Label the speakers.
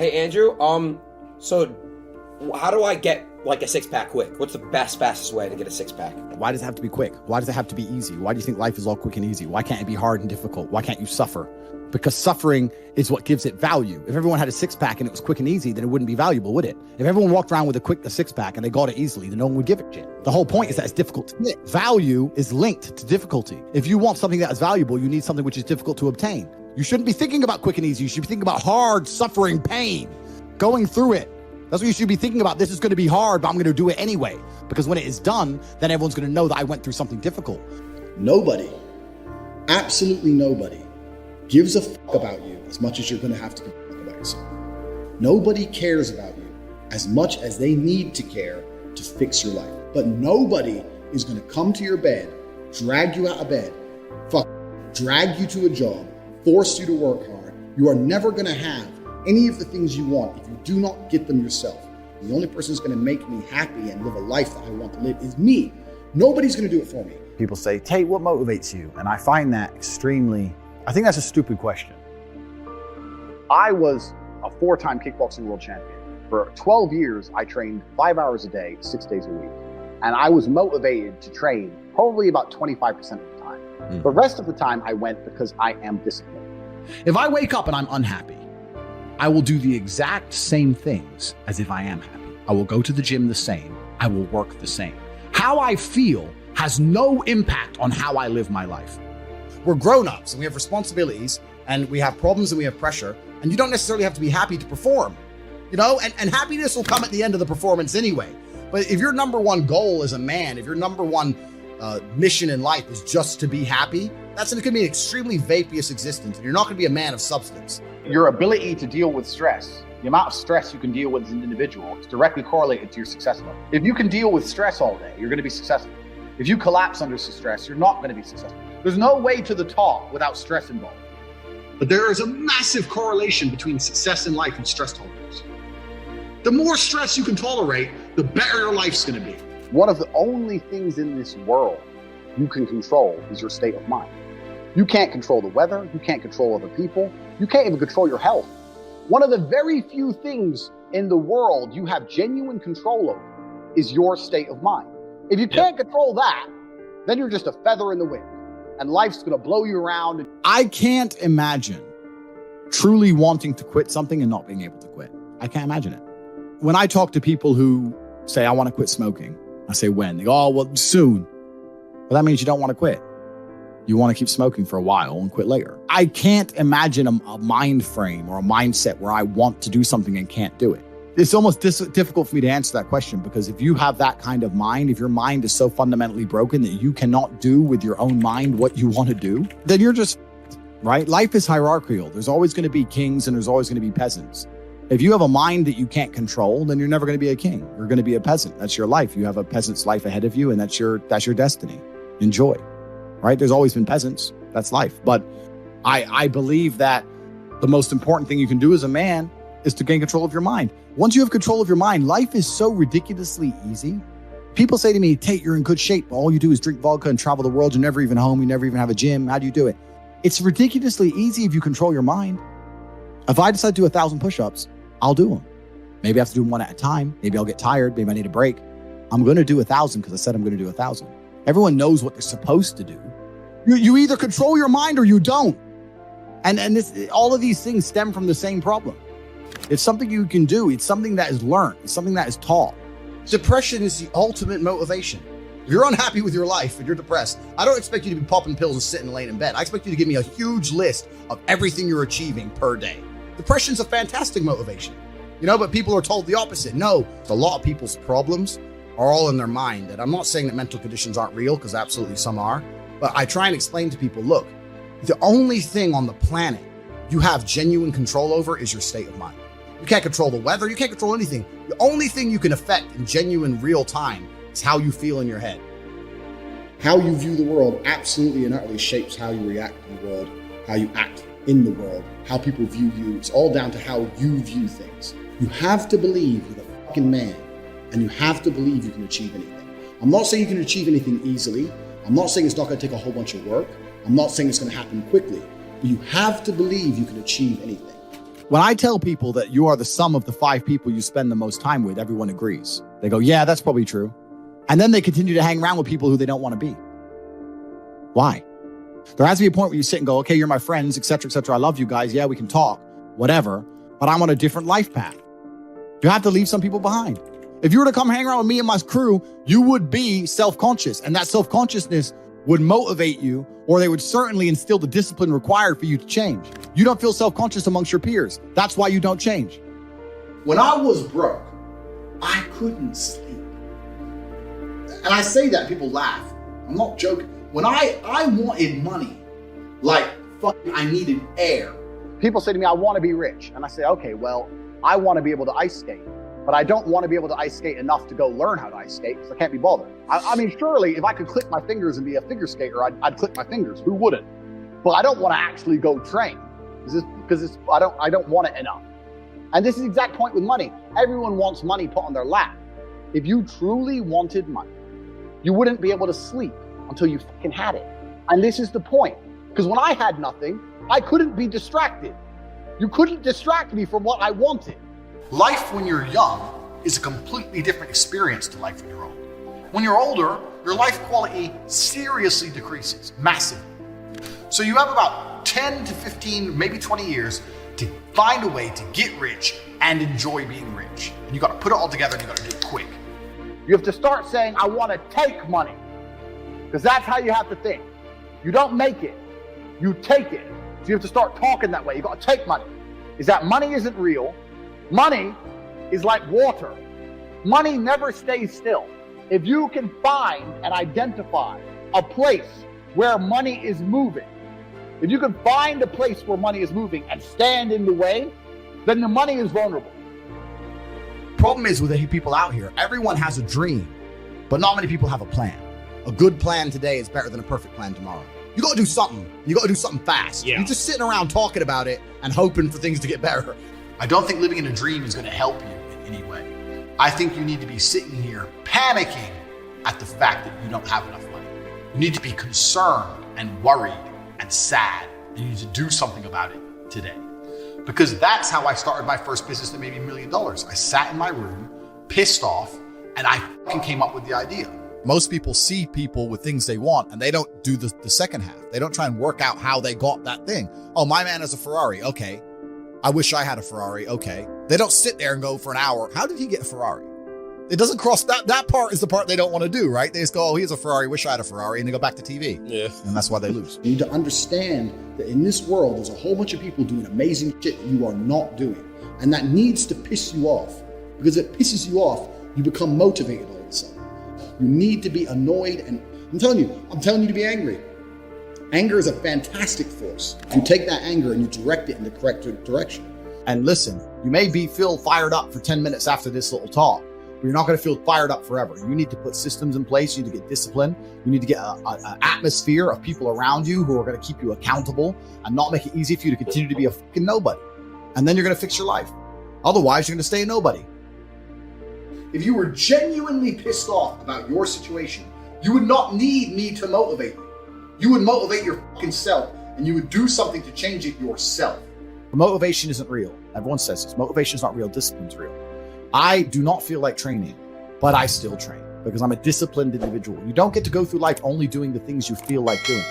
Speaker 1: Hey Andrew, so how do I get like a six-pack quick? What's the fastest way to get a six-pack?
Speaker 2: Why does it have to be quick? Why does it have to be easy? Why do you think life is all quick and easy? Why can't it be hard and difficult? Why can't you suffer? Because suffering is what gives it value. If everyone had a six-pack and it was quick and easy, then it wouldn't be valuable, would it? If everyone walked around with a six-pack and they got it easily, then no one would give a shit. The whole point is that it's difficult to get. Value is linked to difficulty. If you want something that is valuable, you need something which is difficult to obtain. You shouldn't be thinking about quick and easy. You should be thinking about hard, suffering, pain, going through it. That's what you should be thinking about. This is going to be hard, but I'm going to do it anyway. Because when it is done, then everyone's going to know that I went through something difficult.
Speaker 3: Nobody, absolutely nobody, gives a fuck about you as much as you're going to have to give a fuck about yourself. Nobody cares about you as much as they need to care to fix your life. But nobody is going to come to your bed, drag you out of bed, drag you to a job, force you to work hard. You are never going to have any of the things you want if you do not get them yourself. The only person who's going to make me happy and live a life that I want to live is me. Nobody's going to do it for me.
Speaker 4: People say, Tate, what motivates you? And I find that I think that's a stupid question. I was a 4-time kickboxing world champion. For 12 years, I trained 5 hours a day, 6 days a week. And I was motivated to train probably about 25% of the time. The rest of the time I went because I am disciplined.
Speaker 2: If I wake up and I'm unhappy, I will do the exact same things as if I am happy. I will go to the gym the same. I will work the same. How I feel has no impact on how I live my life. We're grown-ups and we have responsibilities and we have problems and we have pressure, and you don't necessarily have to be happy to perform, and happiness will come at the end of the performance anyway. But if your number one goal as a man, if your number one mission in life is just to be happy, that's going to be an extremely vaporous existence, and you're not going to be a man of substance.
Speaker 5: Your ability to deal with stress, the amount of stress you can deal with as an individual, is directly correlated to your success level. If you can deal with stress all day, you're going to be successful. If you collapse under stress, you're not going to be successful. There's no way to the top without stress involved.
Speaker 2: But there is a massive correlation between success in life and stress tolerance. The more stress you can tolerate, the better your life's going to be.
Speaker 5: One of the only things in this world you can control is your state of mind. You can't control the weather. You can't control other people. You can't even control your health. One of the very few things in the world you have genuine control over is your state of mind. If you can't control that, then you're just a feather in the wind, and life's going to blow you around.
Speaker 2: I can't imagine truly wanting to quit something and not being able to quit. I can't imagine it. When I talk to people who say, I want to quit smoking, I say, when? They go, oh, well, soon. Well, that means you don't want to quit. You want to keep smoking for a while and quit later. I can't imagine a mind frame or a mindset where I want to do something and can't do it. It's almost difficult for me to answer that question, because if you have that kind of mind, if your mind is so fundamentally broken that you cannot do with your own mind what you want to do, then you're just, right? Life is hierarchical. There's always going to be kings and there's always going to be peasants. If you have a mind that you can't control, then you're never going to be a king. You're going to be a peasant. That's your life. You have a peasant's life ahead of you, and that's your destiny. Enjoy, right? There's always been peasants. That's life. But I believe that the most important thing you can do as a man is to gain control of your mind. Once you have control of your mind, life is so ridiculously easy. People say to me, Tate, you're in good shape, but all you do is drink vodka and travel the world. You're never even home. You never even have a gym. How do you do it? It's ridiculously easy if you control your mind. If I decide to do 1,000 push-ups, I'll do them. Maybe I have to do them one at a time. Maybe I'll get tired. Maybe I need a break. I'm going to do 1,000 because I said I'm going to do 1,000. Everyone knows what they're supposed to do. You either control your mind or you don't. And all of these things stem from the same problem. It's something you can do. It's something that is learned. It's something that is taught. Depression is the ultimate motivation. If you're unhappy with your life and you're depressed, I don't expect you to be popping pills and sitting laying in bed. I expect you to give me a huge list of everything you're achieving per day. Depression's a fantastic motivation, but people are told the opposite. No, a lot of people's problems are all in their mind. And I'm not saying that mental conditions aren't real, because absolutely some are. But I try and explain to people, look, the only thing on the planet you have genuine control over is your state of mind. You can't control the weather. You can't control anything. The only thing you can affect in genuine real time is how you feel in your head.
Speaker 3: How you view the world absolutely and utterly shapes how you react in the world, how you act in the world, how people view you. It's all down to how you view things. You have to believe you're the fucking man, and you have to believe you can achieve anything. I'm not saying you can achieve anything easily. I'm not saying it's not going to take a whole bunch of work. I'm not saying it's going to happen quickly. But you have to believe you can achieve anything.
Speaker 2: When I tell people that you are the sum of the 5 people you spend the most time with, everyone agrees. They go, yeah, that's probably true. And then they continue to hang around with people who they don't want to be. Why? There has to be a point where you sit and go, okay, you're my friends, et cetera, et cetera. I love you guys. Yeah, we can talk, whatever. But I'm on a different life path. You have to leave some people behind. If you were to come hang around with me and my crew, you would be self-conscious. And that self-consciousness would motivate you, or they would certainly instill the discipline required for you to change. You don't feel self-conscious amongst your peers. That's why you don't change.
Speaker 3: When I was broke, I couldn't sleep. And I say that, people laugh. I'm not joking. When I wanted money, like fucking I needed air.
Speaker 5: People say to me, I want to be rich. And I say, okay, well, I want to be able to ice skate, but I don't want to be able to ice skate enough to go learn how to ice skate because I can't be bothered. I mean, surely if I could click my fingers and be a figure skater, I'd click my fingers. Who wouldn't? But I don't want to actually go train because I don't want it enough. And this is the exact point with money. Everyone wants money put on their lap. If you truly wanted money, you wouldn't be able to sleep until you fucking had it. And this is the point. Because when I had nothing, I couldn't be distracted. You couldn't distract me from what I wanted.
Speaker 4: Life when you're young is a completely different experience to life when you're old. When you're older, your life quality seriously decreases, massively. So you have about 10 to 15, maybe 20 years to find a way to get rich and enjoy being rich. And you got to put it all together and you got to do it quick.
Speaker 5: You have to start saying, I want to take money. Because that's how you have to think. You don't make it, you take it. So you have to start talking that way. You got to take money. Is that money isn't real. Money is like water. Money never stays still. If you can find and identify a place where money is moving, if you can find a place where money is moving and stand in the way, then the money is vulnerable.
Speaker 2: Problem is with the people out here, everyone has a dream, but not many people have a plan. A good plan today is better than a perfect plan tomorrow. You got to do something. You got to do something fast.
Speaker 1: Yeah.
Speaker 2: You're just sitting around talking about it and hoping for things to get better.
Speaker 4: I don't think living in a dream is going to help you in any way. I think you need to be sitting here panicking at the fact that you don't have enough money. You need to be concerned and worried and sad, and you need to do something about it today. Because that's how I started my first business that made me $1 million. I sat in my room, pissed off, and I fucking came up with the idea.
Speaker 2: Most people see people with things they want and they don't do the second half. They don't try and work out how they got that thing. Oh, my man has a Ferrari. Okay. I wish I had a Ferrari. Okay. They don't sit there and go for an hour. How did he get a Ferrari? It doesn't cross that part is the part they don't want to do, right? They just go, oh, he has a Ferrari. Wish I had a Ferrari. And they go back to TV.
Speaker 1: Yeah.
Speaker 2: And that's why they lose.
Speaker 3: You need to understand that in this world, there's a whole bunch of people doing amazing shit that you are not doing. And that needs to piss you off. Because if it pisses you off, you become motivated all of a sudden. You need to be annoyed, and I'm telling you to be angry. Anger is a fantastic force. You take that anger and you direct it in the correct direction.
Speaker 2: And listen, you may feel fired up for 10 minutes after this little talk, but you're not going to feel fired up forever. You need to put systems in place. You need to get discipline. You need to get an atmosphere of people around you who are going to keep you accountable and not make it easy for you to continue to be a fucking nobody. And then you're going to fix your life. Otherwise, you're going to stay a nobody.
Speaker 3: If you were genuinely pissed off about your situation, you would not need me to motivate you. You would motivate your fucking self, and you would do something to change it yourself.
Speaker 2: Motivation isn't real. Everyone says this. Motivation is not real. Discipline's real. I do not feel like training, but I still train because I'm a disciplined individual. You don't get to go through life only doing the things you feel like doing.